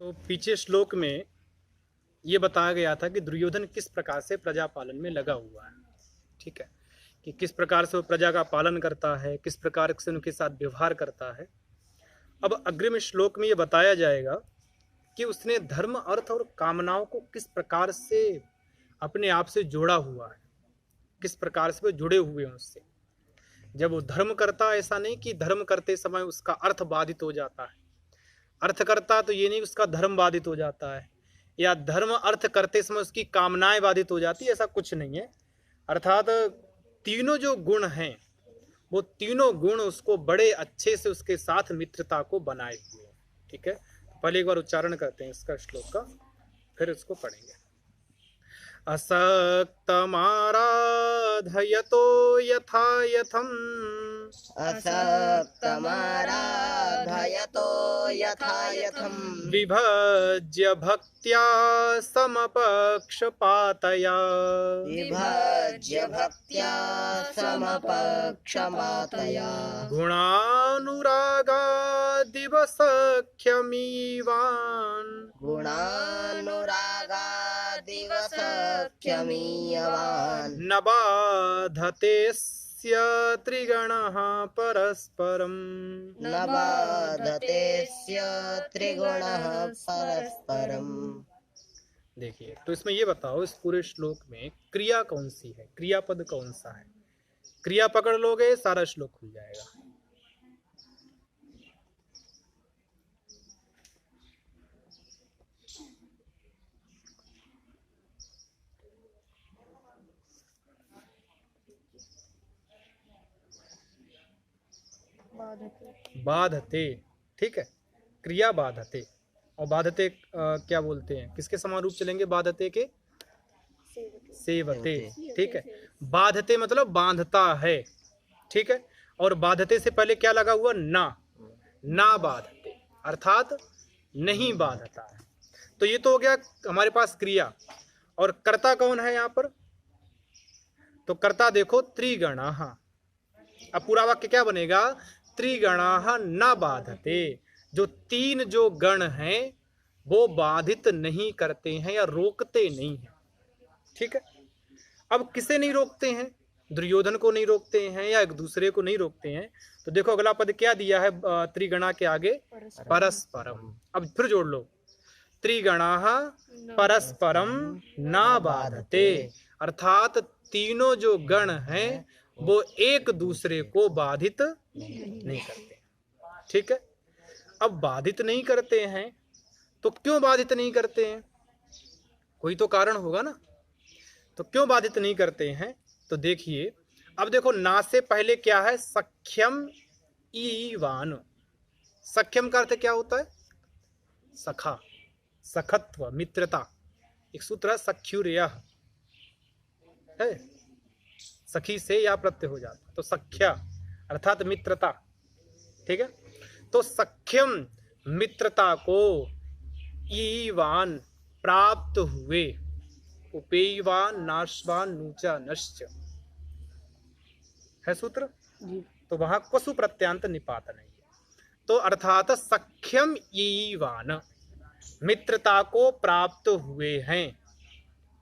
तो पीछे श्लोक में ये बताया गया था कि दुर्योधन किस प्रकार से प्रजा पालन में लगा हुआ है। ठीक है, कि किस प्रकार से वो प्रजा का पालन करता है, किस प्रकार से उनके साथ व्यवहार करता है। अब अग्रिम श्लोक में ये बताया जाएगा कि उसने धर्म, अर्थ और कामनाओं को किस प्रकार से अपने आप से जोड़ा हुआ है, किस प्रकार से वो जुड़े हुए हैं उससे। जब वो धर्म करता है, ऐसा नहीं कि धर्म करते समय उसका अर्थ बाधित हो जाता है। अर्थ करता तो ये नहीं उसका धर्म बाधित हो जाता है, या धर्म अर्थ करते समय उसकी कामनाएं बाधित हो जाती है, ऐसा कुछ नहीं है। अर्थात तीनों जो गुण हैं, वो तीनों गुण उसको बड़े अच्छे से उसके साथ मित्रता को बनाए हुए हैं। ठीक है, तो पहले एक बार उच्चारण करते हैं इसका श्लोक का, फिर उसको पढ़ेंगे। असक्तमाराधयतो यथा यथम् असक्तमाराधयतो यथा यथम् विभज्य भक्त्या समपक्षपातया विभज्य भक्त्या समपक्षपातया गुणानुरागादिव सख्यमीवान् गुणानुरागादिव सख्यमीयवान् न बाधते त्रिगणः परस्परम् न बाधते त्रिगुणः परस्परम्। देखिए, तो इसमें ये बताओ, इस पूरे श्लोक में क्रिया कौन सी है, क्रियापद कौन सा है। क्रिया पकड़ लोगे सारा श्लोक खुल जाएगा। बाधते, ठीक है, क्रिया बाधते। और बाधते क्या बोलते हैं, किसके समान रूप चलेंगे बाधते के? सेवते। ठीक है, बाधते मतलब बांधता है। ठीक है, और बाधते से पहले क्या लगा हुआ? ना बाधते, अर्थात नहीं बाधता है। तो ये तो हो गया हमारे पास क्रिया। और कर्ता कौन है यहाँ पर? तो कर्ता देखो त्रिगणः। अब पूरा वाक्य क्या बनेगा? त्रिगणः न बाधते। जो तीन जो गण हैं वो बाधित नहीं करते हैं या रोकते नहीं हैं। ठीक है, अब किसे नहीं रोकते हैं? दुर्योधन को नहीं रोकते हैं या एक दूसरे को नहीं रोकते हैं। तो देखो अगला पद क्या दिया है त्रिगणा के आगे? परस्परम। अब फिर जोड़ लो, त्रिगणः परस्परम न बाधते, अर्थात तीनों जो गण हैं वो एक दूसरे को बाधित नहीं करते। ठीक है, अब बाधित नहीं करते हैं तो क्यों बाधित नहीं करते हैं? कोई तो कारण होगा ना। तो क्यों बाधित नहीं करते हैं? तो देखिए, अब देखो, ना से पहले क्या है? सख्यम ईवान। सख्यम का अर्थ क्या होता है? सखा, सखत्व, मित्रता। एक सूत्र है सख्युर्यः, है, सखी से या प्रत्यय हो जाता, तो सख्या अर्थात मित्रता। ठीक है, तो सख्यम मित्रता को ईवान प्राप्त हुए, उपेयवान नाशवान नूचा नश्च है सूत्र जी। तो वहां क्वसु प्रत्यांत निपात नहीं है। तो अर्थात सख्यम ईवान, मित्रता को प्राप्त हुए हैं।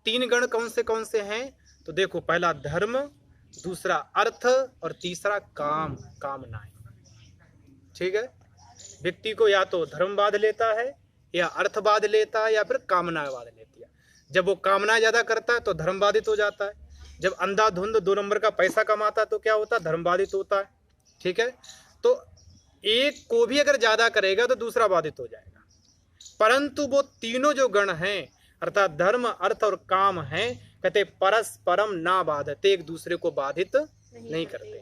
तीन गण कौन से हैं? तो देखो, पहला धर्म, दूसरा अर्थ और तीसरा काम, कामनाएं। ठीक है, व्यक्ति को या तो धर्म बाध लेता है या अर्थ बाध लेता है या फिर कामनाएं बाध लेती है। जब वो कामनाएं ज्यादा करता है तो धर्म बाधित हो जाता है। जब अंधाधुंध 2 नंबर का पैसा कमाता है तो क्या होता है? धर्म बाधित होता है। ठीक है, तो एक को भी अगर ज्यादा करेगा तो दूसरा बाधित हो जाएगा। परंतु वो तीनों जो गण हैं, अर्थात धर्म, अर्थ और काम हैं, कहते परस्परम ना बाधते, एक दूसरे को बाधित नहीं करते।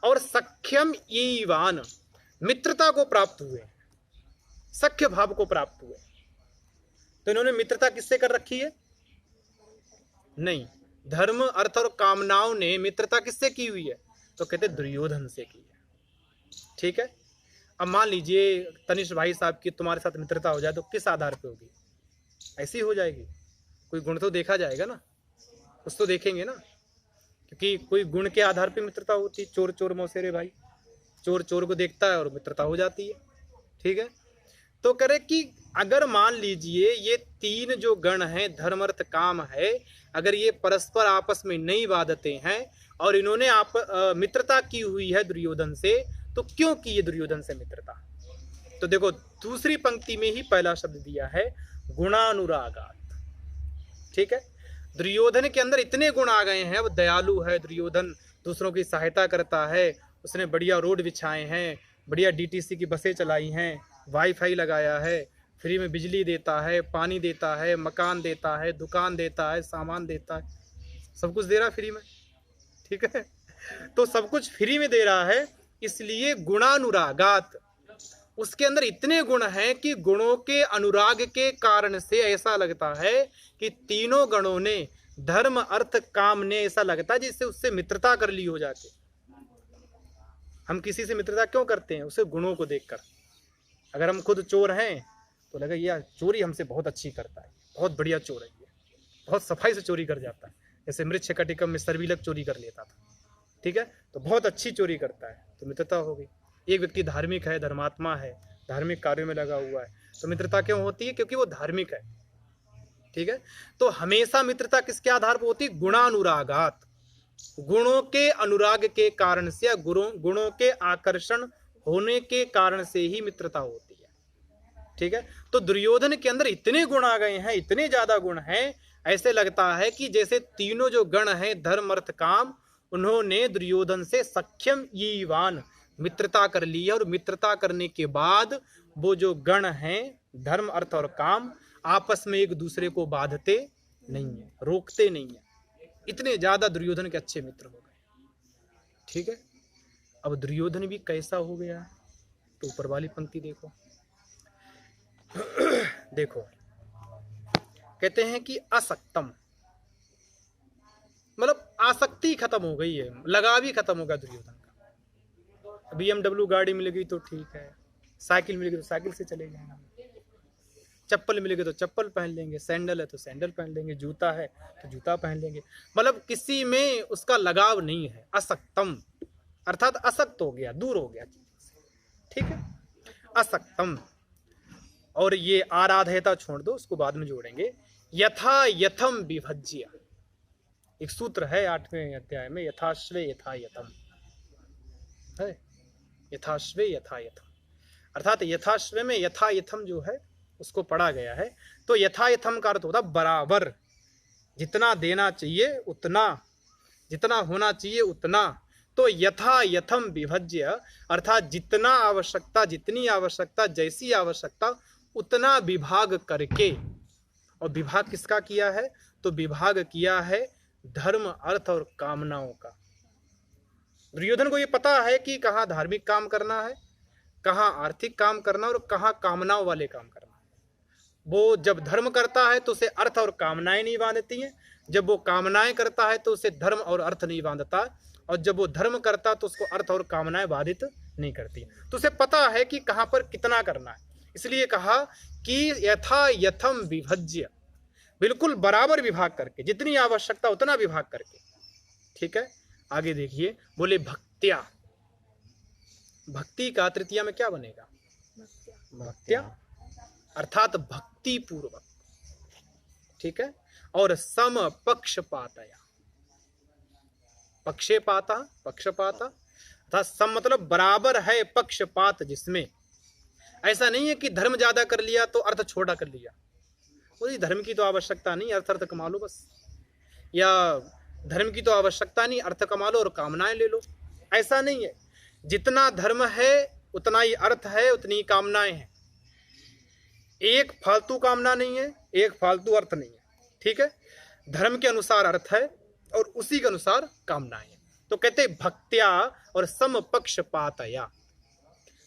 और सख्यम ईवान, मित्रता को प्राप्त हुए, सख्य भाव को प्राप्त हुए। तो इन्होंने मित्रता किससे कर रखी है? नहीं, धर्म, अर्थ और कामनाओं ने मित्रता किससे की हुई है? तो कहते दुर्योधन से की है। ठीक है, अब मान लीजिए तनिष्क भाई साहब की तुम्हारे साथ मित्रता हो जाए तो किस आधार पे होगी? ऐसी हो जाएगी। कोई गुण तो देखा जाएगा ना, कुछ तो देखेंगे ना, क्योंकि कोई गुण के आधार पे मित्रता होती है। चोर चोर मौसेरे भाई, चोर चोर को देखता है और मित्रता हो जाती है। ठीक है, तो करे कि अगर मान लीजिए ये तीन जो गण हैं, धर्म अर्थ काम है, अगर ये परस्पर आपस में नहीं बाधते हैं और इन्होंने मित्रता की हुई है दुर्योधन से, तो क्यों की ये दुर्योधन से मित्रता? तो देखो दूसरी पंक्ति में ही पहला शब्द दिया है गुणानुरागात। ठीक है, दुर्योधन के अंदर इतने गुण आ गए हैं, वो दयालु है दुर्योधन, दूसरों की सहायता करता है, उसने बढ़िया रोड बिछाए हैं, बढ़िया डीटीसी की बसें चलाई हैं, वाईफाई लगाया है, फ्री में बिजली देता है, पानी देता है, मकान देता है, दुकान देता है, सामान देता है, सब कुछ दे रहा है फ्री में। ठीक है, तो सब कुछ फ्री में दे रहा है, इसलिए गुणानुरागात, उसके अंदर इतने गुण हैं कि गुणों के अनुराग के कारण से ऐसा लगता है कि तीनों गणों ने, धर्म अर्थ काम ने, ऐसा लगता है जिससे उससे मित्रता कर ली हो जाके। हम किसी से मित्रता क्यों करते हैं? उसे गुणों को देखकर। अगर हम खुद चोर हैं तो लगा यार चोरी हमसे बहुत अच्छी करता है, बहुत बढ़िया चोर है ये, बहुत सफाई से चोरी कर जाता है, जैसे मृच्छकटिकम में सर्विलक चोरी कर लेता था। ठीक है, तो बहुत अच्छी चोरी करता है, तो मित्रता हो गई। एक व्यक्ति धार्मिक है, धर्मात्मा है, धार्मिक कार्यों में लगा हुआ है, तो मित्रता क्यों होती है? क्योंकि वो धार्मिक है। ठीक है, तो हमेशा मित्रता किसके आधार पर होती है? गुणानुरागात, गुणों के अनुराग के कारण से या गुणों के आकर्षण होने के कारण से ही मित्रता होती है। ठीक है, तो दुर्योधन के अंदर इतने गुण आ गए हैं, इतने ज्यादा गुण हैं, ऐसे लगता है कि जैसे तीनों जो गण हैं, धर्म अर्थ काम, उन्होंने दुर्योधन से सख्यम यीवान, मित्रता कर ली है, और मित्रता करने के बाद वो जो गण हैं, धर्म अर्थ और काम, आपस में एक दूसरे को बाधते नहीं है, रोकते नहीं है। इतने ज्यादा दुर्योधन के अच्छे मित्र हो गए। ठीक है, अब दुर्योधन भी कैसा हो गया है? तो ऊपर वाली पंक्ति देखो। देखो कहते हैं कि असक्तम, मतलब आसक्ति खत्म हो गई है, लगाव ही खत्म हो गया दुर्योधन का। BMW गाड़ी मिलेगी तो ठीक है, साइकिल मिलेगी तो साइकिल से चले जाएंगे, चप्पल मिलेगी तो चप्पल पहन लेंगे, सैंडल है तो सैंडल पहन लेंगे, जूता है तो जूता पहन लेंगे, मतलब किसी में उसका लगाव नहीं है। असक्तम अर्थात असक्त हो गया, दूर हो गया। ठीक है, असक्तम। और ये आराधयता छोड़ दो, उसको बाद में जोड़ेंगे। यथा यथम विभज्य, एक सूत्र है 8वें अध्याय में, यथाश्वे यथा यथम है, यथाश्वे यथा यथम, अर्थात यथाश्वे में यथा यथम जो है उसको पढ़ा गया है। तो यथा यथम का अर्थ होता बराबर, जितना देना चाहिए उतना, जितना होना चाहिए उतना। तो यथा यथम विभज्य अर्थात जितना आवश्यकता, जितनी आवश्यकता, जैसी आवश्यकता उतना विभाग करके। और विभाग किसका किया है? तो विभाग किया है धर्म अर्थ और कामनाओं का। दुर्योधन को ये पता है कि कहाँ धार्मिक काम करना है, कहाँ आर्थिक काम करना और कहाँ कामनाओं वाले काम करना। वो जब धर्म करता है तो उसे अर्थ और कामनाएं नहीं बांधती हैं, जब वो कामनाएं करता है तो उसे धर्म और अर्थ नहीं बांधता, और जब वो धर्म करता तो उसको अर्थ और कामनाएं बाधित नहीं करती। तो उसे पता है कि कहाँ पर कितना करना है, इसलिए कहा कि यथा यथम विभज्य, बिल्कुल बराबर विभाग करके, जितनी आवश्यकता उतना विभाग करके। ठीक है, आगे देखिए, बोले भक्त्या, भक्ति का तृतीया में क्या बनेगा? भक्त्या अर्थात भक्ति पूर्वक। ठीक है, और सम पक्षपातया, पक्षपाता, पक्षपाता अर्थात सम मतलब बराबर है, पक्षपात जिसमें। ऐसा नहीं है कि धर्म ज्यादा कर लिया तो अर्थ छोटा कर लिया, बोली धर्म की तो आवश्यकता नहीं, अर्थ कमा लो बस, या धर्म की तो आवश्यकता नहीं, अर्थ कमा लो और कामनाएं ले लो। ऐसा नहीं है, जितना धर्म है उतना ही अर्थ है, उतनी ही कामनाएं हैं। एक फालतू कामना नहीं है, एक फालतू अर्थ नहीं है। ठीक है, धर्म के अनुसार अर्थ है और उसी के अनुसार कामनाएं हैं। तो कहते भक्त्या और समपक्षपातया,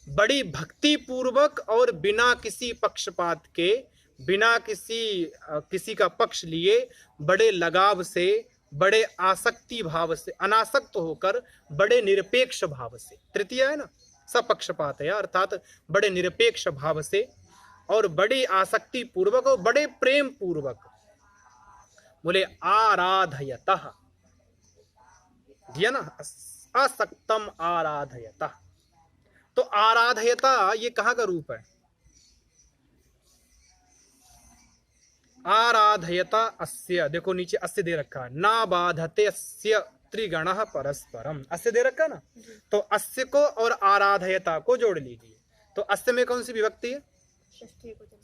बड़ी भक्ति पूर्वक और बिना किसी पक्षपात के, बिना किसी का पक्ष लिए, बड़े लगाव से, बड़े आसक्ति भाव से, अनासक्त होकर, बड़े निरपेक्ष भाव से, तृतीय है ना, सपक्षपातया अर्थात बड़े निरपेक्ष भाव से और बड़ी आसक्ति पूर्वक और बड़े प्रेम पूर्वक। बोले आराधयतः, दिया ना, असक्तम आराधयतः। तो आराधयता ये कहाँ का रूप है? आराधयता अस्य, देखो नीचे अस्य दे रखा है, ना बाधते अस्य त्रिगणः परस्परम, अस्य दे रखा ना, तो अस्य को और आराधयता को जोड़ लीजिए। तो अस्य में कौन सी विभक्ति है?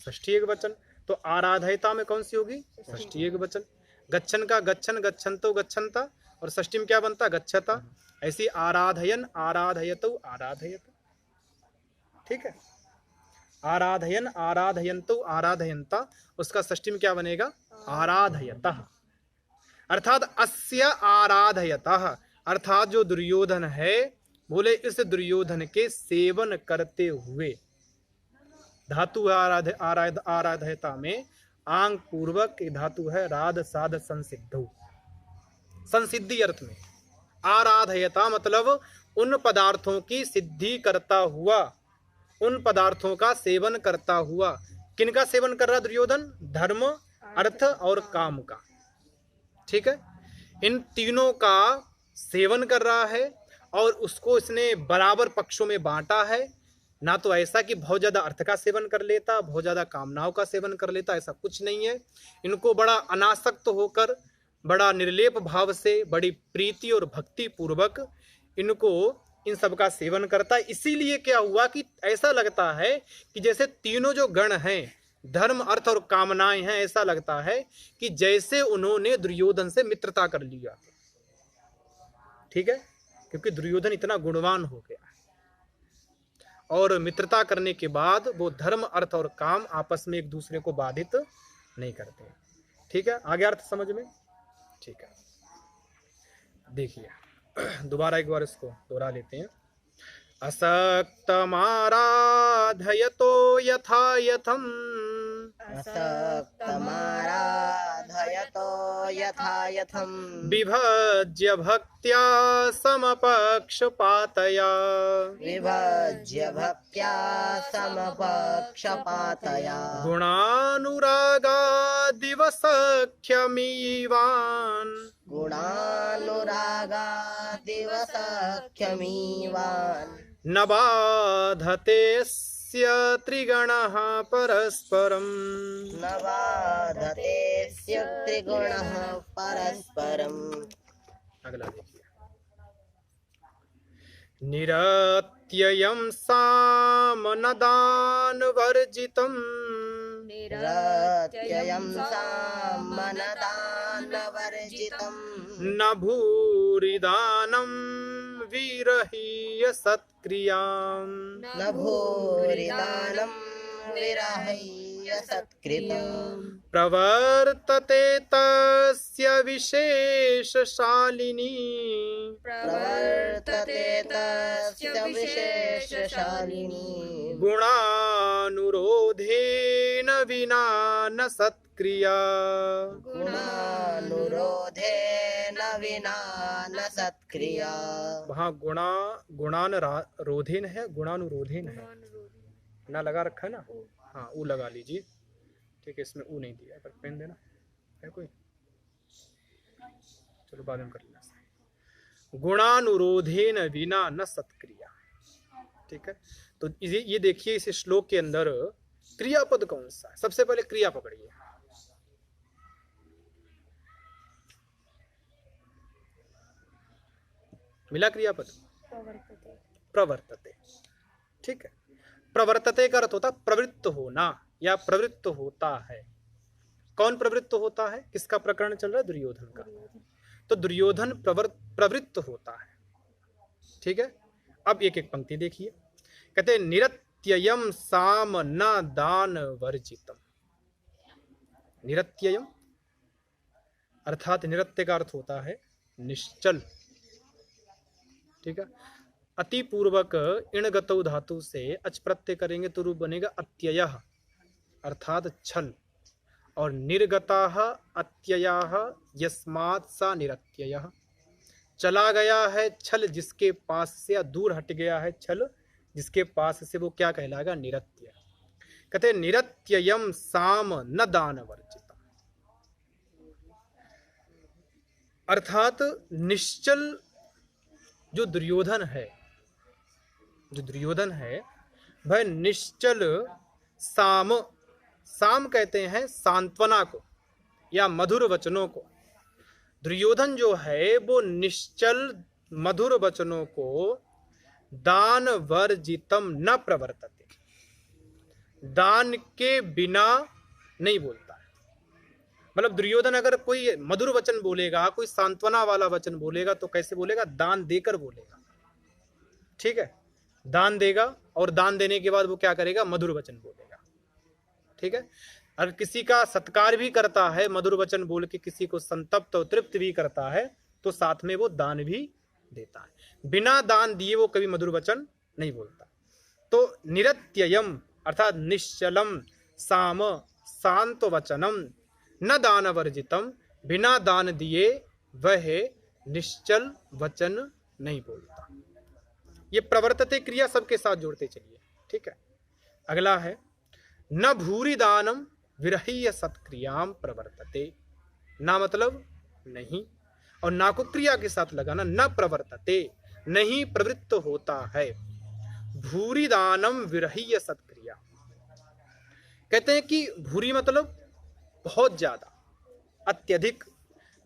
षष्ठी एक वचन। तो आराधयता में कौन सी होगी? षष्ठी एक वचन। गच्छन का गच्छन, गच्छन्तो गच्छन्ता, और षष्ठी में क्या बनता? गच्छता। ऐसी आराधयन आराधयतो आराधयत, ठीक है। आराधयन आराधयन्तो आराधयन्ता, उसका षष्ठी में क्या बनेगा? आराधयतः। अर्थात अस्य आराधयतः, अर्थात जो दुर्योधन है, बोले इस दुर्योधन के सेवन करते हुए, धातु आराधयता में आंग पूर्वक धातु है राध साध संसिद्धौ, संसिद्धि अर्थ में। आराधयता मतलब उन पदार्थों की सिद्धि करता हुआ, उन पदार्थों का सेवन करता हुआ। किनका सेवन कर रहा दुर्योधन? धर्म, अर्थ और काम का, ठीक है। इन तीनों का सेवन कर रहा है और उसको इसने बराबर पक्षों में बांटा है। ना तो ऐसा कि बहुत ज्यादा अर्थ का सेवन कर लेता, बहुत ज्यादा कामनाओं का सेवन कर लेता, ऐसा कुछ नहीं है। इनको बड़ा अनासक्त होकर, बड़ा निर्लेप भाव से, बड़ी प्रीति और भक्ति पूर्वक इनको, इन सब का सेवन करता है। इसीलिए क्या हुआ कि ऐसा लगता है कि जैसे तीनों जो गण हैं, धर्म अर्थ और कामनाएं हैं, ऐसा लगता है कि जैसे उन्होंने दुर्योधन से मित्रता कर लिया, ठीक है, क्योंकि दुर्योधन इतना गुणवान हो गया है। और मित्रता करने के बाद वो धर्म अर्थ और काम आपस में एक दूसरे को बाधित नहीं करते, ठीक है। आगे अर्थ समझ में, ठीक है। देखिए दोबारा एक बार इसको दोहरा लेते हैं। असक्तमाराधयतो यथा यथम, असक्तमाराधयतो यथा यथं, विभज्य भक्त्या समपक्षपातया, विभज्य भक्त्या समपक्षपातया, गुणानुरागादिव सख्यमीवान्, गुणानुरागादिव सख्यमीवान्, न बाधते त्रिगणः परस्परम्, न बाधते त्रिगुणः परस्परम्। अगला देखिए। निरत्ययं सामनदानवर्जितम्, निरत्ययं सामनदानवर्जितम्, न भूरिदानं विरहीय सत्क्रियाम्, न भूरिदानं विरहय्य सत्कृतम्, प्रवर्तते तस्य विशेषशालिनी, प्रवर्तते तस्य विशेषशालिनी, गुणानुरोधेन विना न सत्क्रिया, गुणानुरोधेन विना न सत्क्रिया। वहाँ गुणानुरोधेन है, गुणानुरोधेन है ना लगा रखा है ना, हाँ ऊ लगा लीजिए, ठीक है। इसमें ऊ नहीं दिया है, पर पेन देना है कोई, चलो बाद में कर लेना। गुणानुरोधेन विना न सत्क्रिया, ठीक है। तो ये देखिए इस श्लोक के अंदर क्रियापद कौन सा है? सबसे पहले क्रिया पकड़िए। मिला क्रियापद? प्रवर्तते, ठीक है। प्रवर्तते का अर्थ होता प्रवृत्त होना या प्रवृत्त होता है। कौन प्रवृत्त होता है? किसका प्रकरण चल रहा है? दुर्योधन का। तो दुर्योधन प्रवृत्त होता है, ठीक है। अब एक एक पंक्ति देखिए, कहते हैं निरत्ययम साम न दान वर्जितम। निरत्ययम अर्थात निरत्य का अर्थ होता है निश्चल, ठीक है। अति पूर्वक इणगतौ धातु से अच प्रत्यय करेंगे तो रूप बनेगा अत्ययः अर्थात छल, और निर्गताः अत्ययाः यस्मात् सा निरत्ययः, चला गया है छल जिसके पास से, या दूर हट गया है छल जिसके पास से, वो क्या कहलाएगा? निरत्य। कहते निरत्ययम साम न दान वर्जितम, अर्थात निश्चल जो दुर्योधन है, जो दुर्योधन है वह निश्चल साम, साम कहते हैं सांत्वना को, या मधुर वचनों को, दुर्योधन जो है वो निश्चल मधुर वचनों को दान वर्जितम न प्रवर्तते, दान के बिना नहीं बोलता है। मतलब दुर्योधन अगर कोई मधुर वचन बोलेगा, कोई सांत्वना वाला वचन बोलेगा तो कैसे बोलेगा? दान देकर बोलेगा। ठीक है, दान देगा और दान देने के बाद वो क्या करेगा? मधुर वचन बोलेगा। ठीक है, अगर किसी का सत्कार भी करता है, मधुर वचन बोल के किसी को संतप्त और तृप्त भी करता है, तो साथ में वो दान भी देता है। बिना दान दिए वो कभी मधुर वचन नहीं बोलता। तो निरत्ययम अर्थात निश्चलम साम शांत वचनम न दान वर्जितम, बिना दान दिए वह निश्चल वचन नहीं बोलता। ये प्रवर्तते क्रिया सबके साथ जोड़ते चलिए। ठीक है, अगला है न भूरि दानम विरह्य सत्क्रियाम प्रवर्तते। ना मतलब नहीं, और ना को क्रिया के साथ लगाना, न प्रवर्तते नहीं प्रवृत्त होता है। भूरि दानम विरह्य सत्क्रिया, कहते हैं कि भूरि मतलब बहुत ज्यादा, अत्यधिक,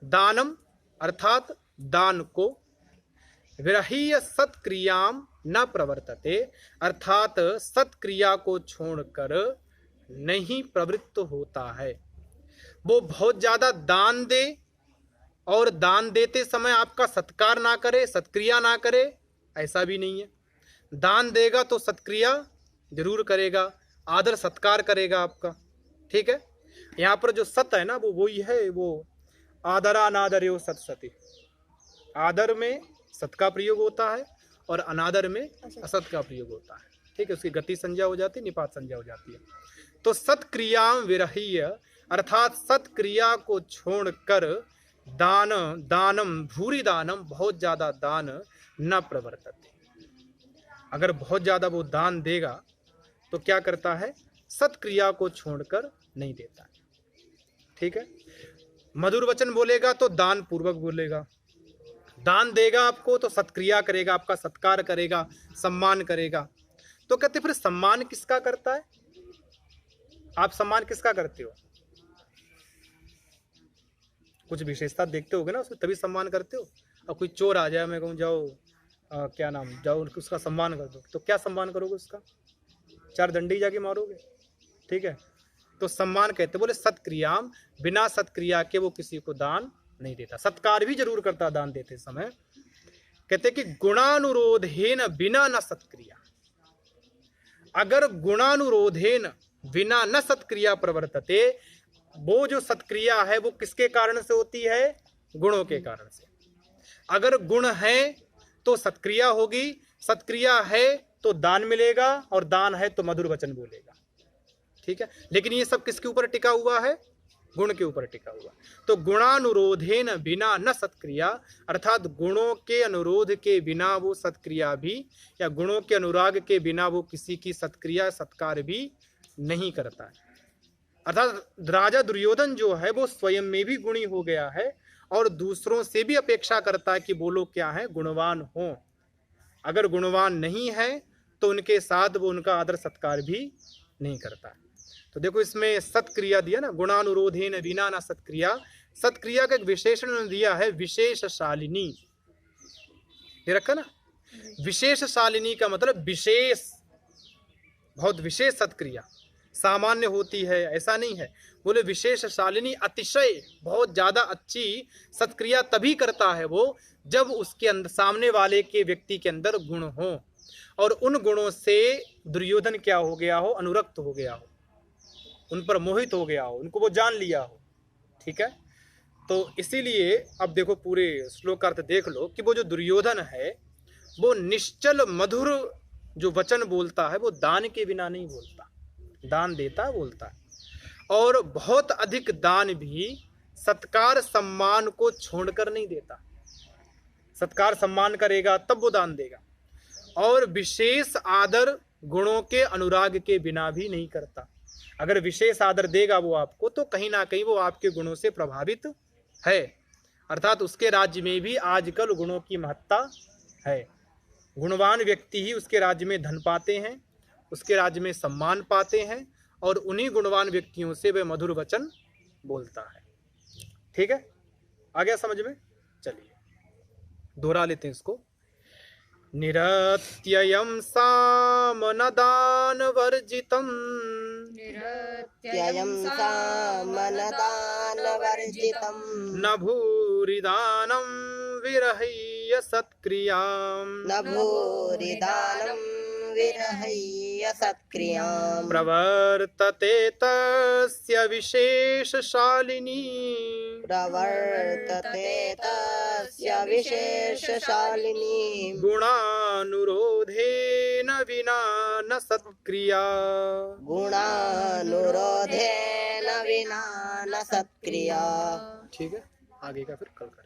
दानम अर्थात दान को, विरह्य सत्क्रियाम न प्रवर्तते अर्थात सत्क्रिया को छोड़कर नहीं प्रवृत्त होता है। वो बहुत ज्यादा दान दे और दान देते समय आपका सत्कार ना करे, सत्क्रिया ना करे, ऐसा भी नहीं है। दान देगा तो सत्क्रिया जरूर करेगा, आदर सत्कार करेगा आपका। ठीक है, यहाँ पर जो सत है ना वो वही है, वो आदरानादर्यो सत सती, आदर में सत का प्रयोग होता है और अनादर में असत का प्रयोग होता है। ठीक है, उसकी गति संज्ञा हो जाती है, निपात संज्ञा हो जाती है। तो सत्क्रिया विरह्य अर्थात सत्क्रिया को छोड़कर दानम भूरि दानम बहुत ज्यादा दान न प्रवर्तते। अगर बहुत ज्यादा वो दान देगा तो क्या करता है? सत्क्रिया को छोड़कर नहीं देता। ठीक है, मधुर वचन बोलेगा तो दान पूर्वक बोलेगा, दान देगा आपको तो सत्क्रिया करेगा, आपका सत्कार करेगा, सम्मान करेगा। तो कहते फिर सम्मान किसका करता है? आप सम्मान किसका करते हो? कुछ विशेषता देखते होगे ना उसमें, तभी सम्मान करते हो। और कोई चोर आ जाए, मैं कहूँ जाओ क्या नाम, जाओ उसका सम्मान कर दो, तो क्या सम्मान करोगे उसका? 4 डंडी जाके मारोगे। ठीक है, तो सम्मान कहते बोले सत्क्रियाम, बिना सत्क्रिया के वो किसी को दान नहीं देता। सत्कार भी जरूर करता दान देते समय। कहते कि गुणानुरोधेन बिना न सत्क्रिया, अगर गुणानुरोधेन बिना न सत्क्रिया प्रवर्तते, वो जो सत्क्रिया है वो किसके कारण से होती है? गुणों के कारण से। अगर गुण है तो सत्क्रिया होगी, सत्क्रिया है तो दान मिलेगा, और दान है तो मधुर वचन बोलेगा। ठीक है, लेकिन ये सब किसके ऊपर टिका हुआ है? गुण के ऊपर टिका हुआ। तो गुणानुरोधेन बिना न सत्क्रिया अर्थात गुणों के अनुरोध के बिना वो सत्क्रिया भी, या गुणों के अनुराग के बिना वो किसी की सत्क्रिया सत्कार भी नहीं करता है। अर्थात राजा दुर्योधन जो है वो स्वयं में भी गुणी हो गया है और दूसरों से भी अपेक्षा करता है कि वो लोग क्या है? गुणवान हो। अगर गुणवान नहीं है तो उनके साथ वो उनका आदर सत्कार भी नहीं करता है। तो देखो इसमें सत्क्रिया दिया ना, गुणानुरोधेन बिना न सत्क्रिया। सत्क्रिया का एक विशेषण दिया है विशेषशालिनी, ये रखा ना। विशेषशालिनी का मतलब विशेष, बहुत विशेष सत्क्रिया, सामान्य होती है ऐसा नहीं है। बोले विशेषशालिनी अतिशय बहुत ज्यादा अच्छी सत्क्रिया तभी करता है वो जब उसके अंदर सामने वाले के व्यक्ति के अंदर गुण हो और उन गुणों से दुर्योधन क्या हो गया हो? अनुरक्त हो गया हो, उन पर मोहित हो गया हो, उनको वो जान लिया हो। ठीक है, तो इसीलिए अब देखो पूरे श्लोक का अर्थ देख लो कि वो जो दुर्योधन है वो निश्चल मधुर जो वचन बोलता है वो दान के बिना नहीं बोलता, दान देता बोलता है। और बहुत अधिक दान भी सत्कार सम्मान को छोड़कर नहीं देता। सत्कार सम्मान करेगा तब वो दान देगा, और विशेष आदर गुणों के अनुराग के बिना भी नहीं करता। अगर विशेष आदर देगा वो आपको तो कहीं ना कहीं वो आपके गुणों से प्रभावित है। अर्थात उसके राज्य में भी आजकल गुणों की महत्ता है। गुणवान व्यक्ति ही उसके राज्य में धन पाते हैं, उसके राज्य में सम्मान पाते हैं, और उन्हीं गुणवान व्यक्तियों से वह मधुर वचन बोलता है। ठीक है, आ गया समझ में? चलिए दोहरा लेते हैं इसको। निरत्ययं सामनदान वर्जितम् त्ययं सामनदानवर्जितं न भूरिदानं विरहय्य सत्क्रियाम् न भूरिदानं विरहय्य सत्क्रियाम् प्रवर्तते तस्य विशेषशालिनी प्रवर्तते तस्य विशेषशालिनी गुणानुरोधेन विना न सत्क्रिया गुणानुरोधेन विना न सत्क्रिया। ठीक है, आगे का फिर कल करेंगे।